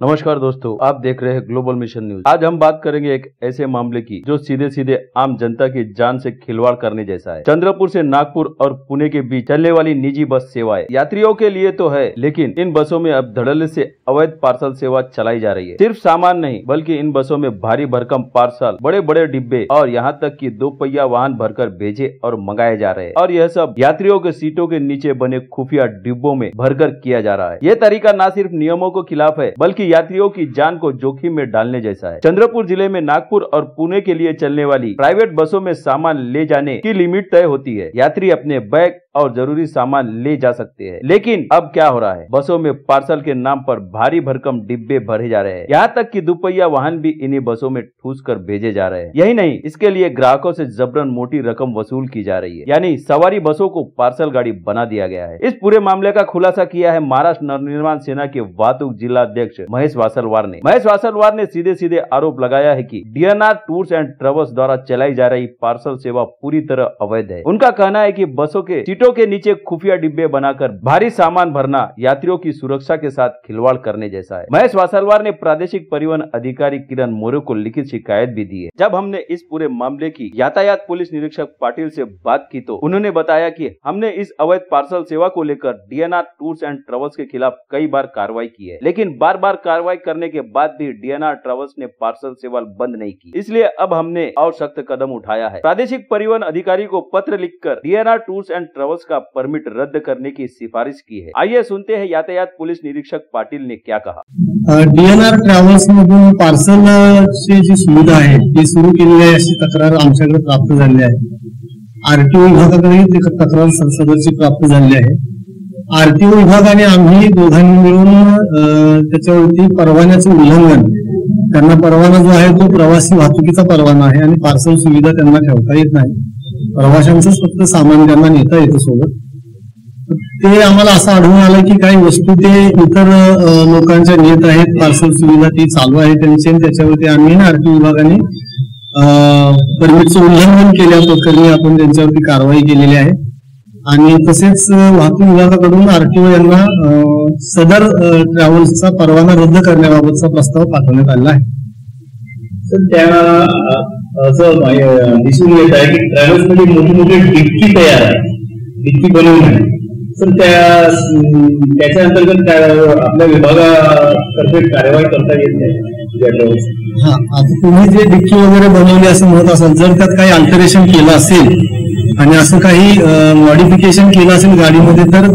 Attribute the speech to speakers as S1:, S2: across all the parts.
S1: नमस्कार दोस्तों, आप देख रहे हैं ग्लोबल मिशन न्यूज। आज हम बात करेंगे एक ऐसे मामले की जो सीधे सीधे आम जनता की जान से खिलवाड़ करने जैसा है। चंद्रपुर से नागपुर और पुणे के बीच चलने वाली निजी बस सेवाएं यात्रियों के लिए तो है, लेकिन इन बसों में अब धड़ल्ले से अवैध पार्सल सेवा चलाई जा रही है। सिर्फ सामान नहीं, बल्कि इन बसों में भारी भरकम पार्सल, बड़े बड़े डिब्बे और यहाँ तक कि 2 पहिया वाहन भरकर भेजे और मंगाए जा रहे हैं। और यह सब यात्रियों के सीटों के नीचे बने खुफिया डिब्बों में भरकर किया जा रहा है। यह तरीका न सिर्फ नियमों के खिलाफ है, बल्कि यात्रियों की जान को जोखिम में डालने जैसा है। चंद्रपुर जिले में नागपुर और पुणे के लिए चलने वाली प्राइवेट बसों में सामान ले जाने की लिमिट तय होती है। यात्री अपने बैग और जरूरी सामान ले जा सकते हैं, लेकिन अब क्या हो रहा है, बसों में पार्सल के नाम पर भारी भरकम डिब्बे भरे जा रहे हैं। यहाँ तक कि दुपहिया वाहन भी इन्हीं बसों में ठूस कर भेजे जा रहे हैं। यही नहीं, इसके लिए ग्राहकों से जबरन मोटी रकम वसूल की जा रही है, यानी सवारी बसों को पार्सल गाड़ी बना दिया गया है। इस पूरे मामले का खुलासा किया है महाराष्ट्र नवनिर्माण सेना के वाहतूक जिला अध्यक्ष महेश वासलवार ने। महेश वासलवार ने सीधे सीधे आरोप लगाया है कि DNR टूर्स एंड ट्रेवल्स द्वारा चलाई जा रही पार्सल सेवा पूरी तरह अवैध है। उनका कहना है कि बसों के सीटों के नीचे खुफिया डिब्बे बनाकर भारी सामान भरना यात्रियों की सुरक्षा के साथ खिलवाड़ करने जैसा है। महेश वासलवार ने प्रादेशिक परिवहन अधिकारी किरण मोरे को लिखित शिकायत भी दी है। जब हमने इस पूरे मामले की यातायात पुलिस निरीक्षक पाटिल से बात की तो उन्होंने बताया कि हमने इस अवैध पार्सल सेवा को लेकर DNR टूर्स एंड ट्रेवल्स के खिलाफ कई बार कार्रवाई की है, लेकिन बार बार कार्रवाई करने के बाद भी DNR ट्रेवल्स ने पार्सल सेवा बंद नहीं की। इसलिए अब हमने और सख्त कदम उठाया है। प्रादेशिक परिवहन अधिकारी को पत्र लिखकर DNR टूर्स एंड ट्रेवल्स का परमिट रद्द करने की सिफारिश की है। आइए सुनते हैं यातायात पुलिस निरीक्षक पाटिल ने क्या कहा।
S2: DNR ट्रॅव्हल्स मधून पार्सल ची जी सुविधा आहे ती सुरू केली आहे अशी तक्रार आमच्याकडे प्राप्त झाली आहे। आरटीओ विभागाकडे ती तक्रार सदरची प्राप्त झाली आहे। आरटीओ विभाग आणि आम्ही दोघांनी मिळून त्याच्यावरती परवान्याचे उल्लंघन, त्यांना परवाना जो आहे तो प्रवासी वाहतुकीचा परवाना आहे आणि पार्सल सुविधा त्यांना ठेवता येत नाही। प्रवाशांचंच फक्त सामान त्यांना नेता येतं सोबत। ते आम्हाला असं आढळून आलं की काही वस्तू ते इतर लोकांच्या नेत आहेत, पार्सल सुविधा ती चालू आहे त्यांची, त्याच्यावरती आम्ही आरटीओ विभागाने परमिटचं उल्लंघन केल्याप्रकरणी आपण त्यांच्यावरती कारवाई केलेली आहे। आणि तसेच वाहतूक विभागाकडून आरटीओ यांना सदर ट्रॅव्हल्सचा परवाना रद्द करण्याबाबतचा प्रस्ताव पाठवण्यात आलेला आहे।
S3: सर, त्या असं दिसून येत आहे की ट्रॅव्हल्स मध्ये मोठी मोठी डिक्की तयार आहे, डिक्की बनवून आहे। सर, त्याच्या अंतर्गत आपल्या विभागातर्फे कारवाई करता येत नाही।
S2: हा, आता तुम्ही जे डिक्की वगैरे बनवली असं म्हणत असाल, जर त्यात काही अल्टरेशन केलं असेल आणि असं काही मॉडिफिकेशन केलं असेल गाडीमध्ये, तर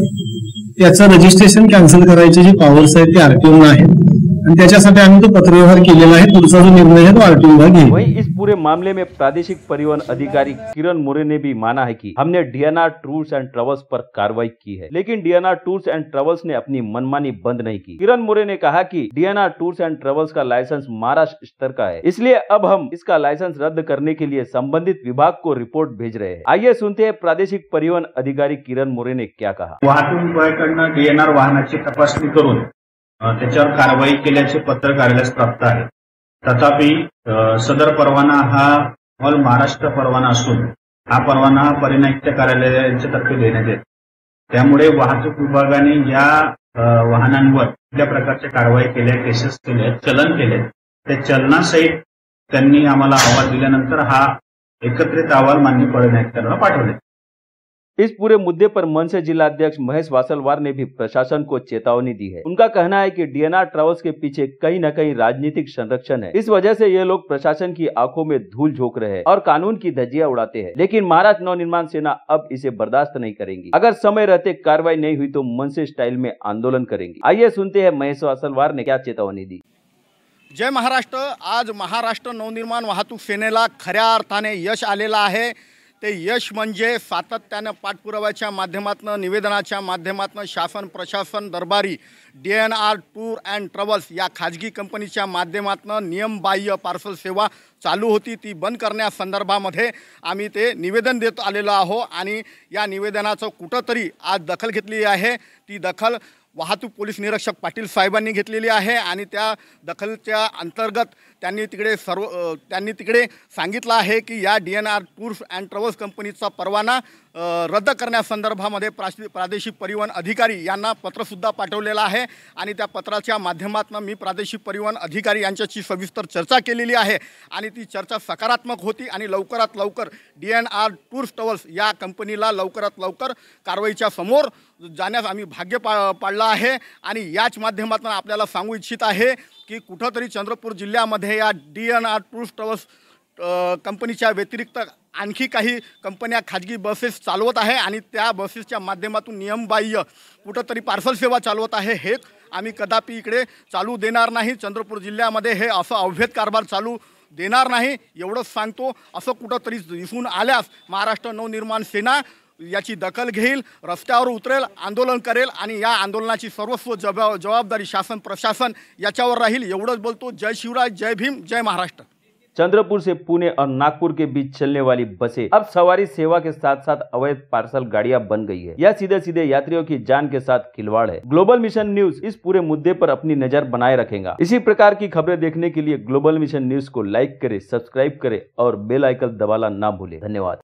S2: त्याचं रजिस्ट्रेशन कॅन्सल करायची जी पॉवर्स आहेत ते आरटीओ आहेत आणि त्याच्यासाठी आम्ही तो पत्रव्यवहार केलेला आहे। पुढचा जो निर्णय है तो आरटीओ विभाग घेईल।
S1: वहीं इस पूरे मामले में प्रादेशिक परिवहन अधिकारी किरण मोरे ने भी माना है कि हमने DNR टूर्स एंड ट्रेवल्स पर कार्रवाई की है, लेकिन DNR टूर्स एंड ट्रेवल्स ने अपनी मनमानी बंद नहीं की। किरण मोरे ने कहा कि DNR टूर्स एंड ट्रेवल्स का लाइसेंस महाराष्ट्र स्तर का है, इसलिए अब हम इसका लाइसेंस रद्द करने के लिए संबंधित विभाग को रिपोर्ट भेज रहे हैं। आइए सुनते हैं प्रादेशिक परिवहन अधिकारी किरण मोरे ने क्या कहा।
S4: वाहतूक विभागाकडून DNR वाहनाची तपासणी करून त्याच्यावर कारवाई केल्याचे पत्र कार्यालयास प्राप्त आहे। तथापि सदर परवाना हा ऑल महाराष्ट्र परवाना असून हा परवाना परिनायुक्त कार्यालयाच्या तर्फे देण्यात येतो। त्यामुळे वाहतूक विभागाने या वाहनांवर कुठल्या प्रकारच्या कारवाई केल्या, केसेस केल्या, चलन केले, त्या चलनासहित त्यांनी आम्हाला अहवाल दिल्यानंतर हा एकत्रित अहवाल माननीय परिनायुक्तांना पाठवले।
S1: इस पूरे मुद्दे पर मनसे जिला अध्यक्ष महेश वासलवार ने भी प्रशासन को चेतावनी दी है। उनका कहना है कि DNR ट्रेवल्स के पीछे कहीं न कहीं राजनीतिक संरक्षण है। इस वजह से ये लोग प्रशासन की आंखों में धूल झोंक रहे हैं और कानून की धज्जियां उड़ाते हैं, लेकिन महाराष्ट्र नवनिर्माण सेना अब इसे बर्दाश्त नहीं करेंगी। अगर समय रहते कार्रवाई नहीं हुई तो मनसे स्टाइल में आंदोलन करेंगी। आइए सुनते हैं महेश वासलवार ने क्या चेतावनी दी।
S5: जय महाराष्ट्र। आज महाराष्ट्र नवनिर्माण वाहतूक सेनेला खऱ्या अर्थाने यश आलेलं आहे। ते यश म्हणजे सातत्यानं पाठपुराव्याच्या माध्यमातून, निवेदनाच्या माध्यमातून शासन प्रशासन दरबारी DNR टूर अँड ट्रॅव्हल्स या खाजगी कंपनीच्या माध्यमातून नियमबाह्य पार्सल सेवा चालू होती ती बंद करण्यासंदर्भामध्ये आम्ही ते निवेदन देत आलेलो आहो आणि या निवेदनाचं कुठंतरी आज दखल घेतली आहे। ती दखल वाहतूक पोलीस निरीक्षक पाटील साहेबांनी घेतलेली आहे आणि त्या दखलच्या अंतर्गत त्यांनी तिकडे सांगितलं आहे की या DNR टूर्स अँड ट्रॅव्हल्स कंपनीचा परवाना रद्द करण्यासंदर्भामध्ये प्रादेशिक परिवहन अधिकारी यांना पत्रसुद्धा पाठवलेलं आहे आणि त्या पत्राच्या माध्यमातून मी प्रादेशिक परिवहन अधिकारी यांच्याशी सविस्तर चर्चा केलेली आहे आणि ती चर्चा सकारात्मक होती आणि लवकरात लवकर DNR टूर्स ट्रॅव्हल्स या कंपनीला लवकरात लवकर कारवाईच्या समोर जाण्यास आम्ही भाग्य पाडलं आहे आणि याच माध्यमातून आपल्याला सांगू इच्छित आहे की कुठंतरी चंद्रपूर जिल्ह्यामध्ये या DNR टूर्स ट्रॅव्हल्स कंपनीच्या व्यतिरिक्त आणखी काही कंपन्या खाजगी बसेस चालवत आहे आणि त्या बसेसच्या माध्यमातून नियमबाह्य कुठंतरी पार्सल सेवा चालवत आहे. हे आम्ही कदापि इकडे चालू देणार नाही. चंद्रपूर जिल्ह्यामध्ये हे असं अवैध कारभार चालू देणार नाही एवढंच सांगतो. असं कुठंतरी दिसून आल्यास महाराष्ट्र नवनिर्माण सेना याची दखल घेईल, रस्त्यावर उतरेल, आंदोलन करेल आणि या आंदोलनाची सर्वस्व जबाबदारी शासन प्रशासन याच्यावर राहील. एवढंच बोलतो. जय शिवराय, जय भीम, जय महाराष्ट्र.
S1: चंद्रपुर से पुणे और नागपुर के बीच चलने वाली बसें अब सवारी सेवा के साथ साथ अवैध पार्सल गाड़ियां बन गई है. यह सीधे सीधे यात्रियों की जान के साथ खिलवाड़ है. ग्लोबल मिशन न्यूज इस पूरे मुद्दे पर अपनी नजर बनाए रखेगा. इसी प्रकार की खबरें देखने के लिए ग्लोबल मिशन न्यूज को लाइक करें, सब्सक्राइब करें और बेल आइकन दबाना ना भूलें. धन्यवाद.